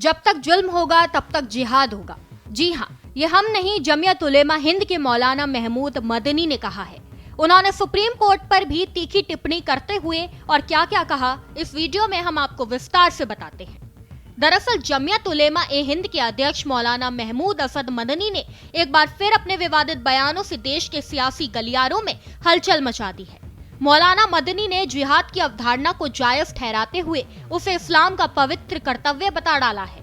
जब तक जुल्म होगा तब तक जिहाद होगा। जी हाँ, ये हम नहीं, जमियत उलेमा हिंद के मौलाना महमूद मदनी ने कहा है। उन्होंने सुप्रीम कोर्ट पर भी तीखी टिप्पणी करते हुए और क्या क्या कहा, इस वीडियो में हम आपको विस्तार से बताते हैं। दरअसल जमियत उलेमा ए हिंद के अध्यक्ष मौलाना महमूद असद मदनी ने एक बार फिर अपने विवादित बयानों से देश के सियासी गलियारों में हलचल मचा दी है। मौलाना मदनी ने जिहाद की अवधारणा को जायज ठहराते हुए उसे इस्लाम का पवित्र कर्तव्य बता डाला है।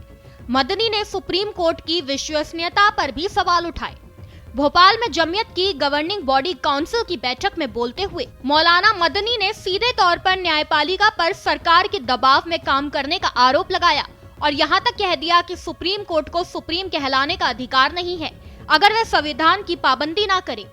मदनी ने सुप्रीम कोर्ट की विश्वसनीयता पर भी सवाल उठाए। भोपाल में जमियत की गवर्निंग बॉडी काउंसिल की बैठक में बोलते हुए मौलाना मदनी ने सीधे तौर पर न्यायपालिका पर सरकार के दबाव में काम करने का आरोप लगाया और यहाँ तक कह दिया कि सुप्रीम कोर्ट को सुप्रीम कहलाने का अधिकार नहीं है अगर वह संविधान की पाबंदी ना करे।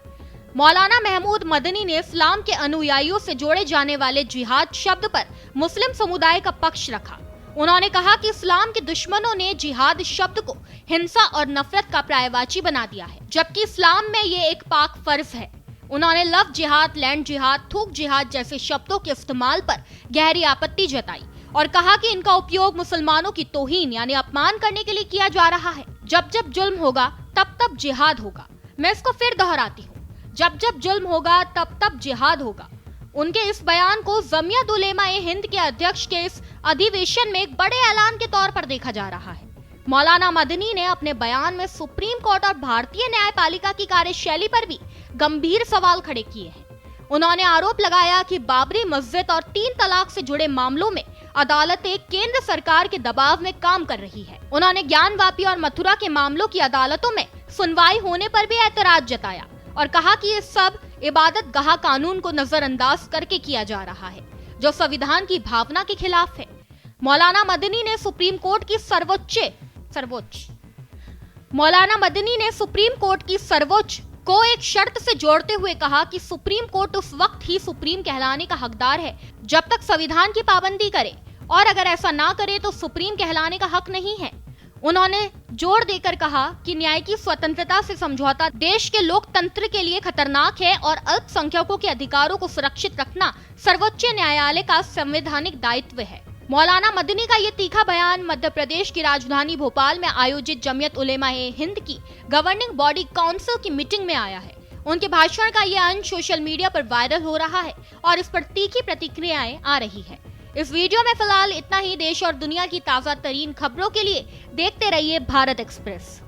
मौलाना महमूद मदनी ने इस्लाम के अनुयायियों से जोड़े जाने वाले जिहाद शब्द पर मुस्लिम समुदाय का पक्ष रखा। उन्होंने कहा कि इस्लाम के दुश्मनों ने जिहाद शब्द को हिंसा और नफरत का पर्यायवाची बना दिया है, जबकि इस्लाम में ये एक पाक फर्ज है। उन्होंने लव जिहाद, लैंड जिहाद, थूक जिहाद जैसे शब्दों के इस्तेमाल पर गहरी आपत्ति जताई और कहा कि इनका उपयोग मुसलमानों की तौहीन यानी अपमान करने के लिए किया जा रहा है। जब जब जुल्म होगा तब तब जिहाद होगा। मैं इसको फिर दोहराती हूँ, जब जब जुल्म होगा तब तब जिहाद होगा। उनके इस बयान को जमियत उलेमा ए हिंद के अध्यक्ष के इस अधिवेशन में एक बड़े ऐलान के तौर पर देखा जा रहा है। मौलाना मदनी ने अपने बयान में सुप्रीम कोर्ट और भारतीय न्यायपालिका की कार्यशैली पर भी गंभीर सवाल खड़े किए हैं। उन्होंने आरोप लगाया कि बाबरी मस्जिद और 3 तलाक से जुड़े मामलों में अदालतें केंद्र सरकार के दबाव में काम कर रही है। उन्होंने ज्ञानवापी और मथुरा के मामलों की अदालतों में सुनवाई होने पर भी ऐतराज जताया और कहा कि ये सब इबादत गाह कानून को नजरअंदाज करके किया जा रहा है, जो संविधान की भावना के खिलाफ है। मौलाना मदनी ने सुप्रीम कोर्ट की सर्वोच्च को एक शर्त से जोड़ते हुए कहा कि सुप्रीम कोर्ट उस वक्त ही सुप्रीम कहलाने का हकदार है जब तक संविधान की पाबंदी करे, और अगर ऐसा ना करे तो सुप्रीम कहलाने का हक नहीं है। उन्होंने जोर देकर कहा कि न्याय की स्वतंत्रता से समझौता देश के लोकतंत्र के लिए खतरनाक है और अल्पसंख्यकों के अधिकारों को सुरक्षित रखना सर्वोच्च न्यायालय का संवैधानिक दायित्व है। मौलाना मदनी का ये तीखा बयान मध्य प्रदेश की राजधानी भोपाल में आयोजित जमियत उलेमा ए हिंद की गवर्निंग बॉडी काउंसिल की मीटिंग में आया है। उनके भाषण का ये अंश सोशल मीडिया पर वायरल हो रहा है और इस पर तीखी प्रतिक्रियाएं आ रही है। इस वीडियो में फिलहाल इतना ही। देश और दुनिया की ताजा तरीन खबरों के लिए देखते रहिए भारत एक्सप्रेस।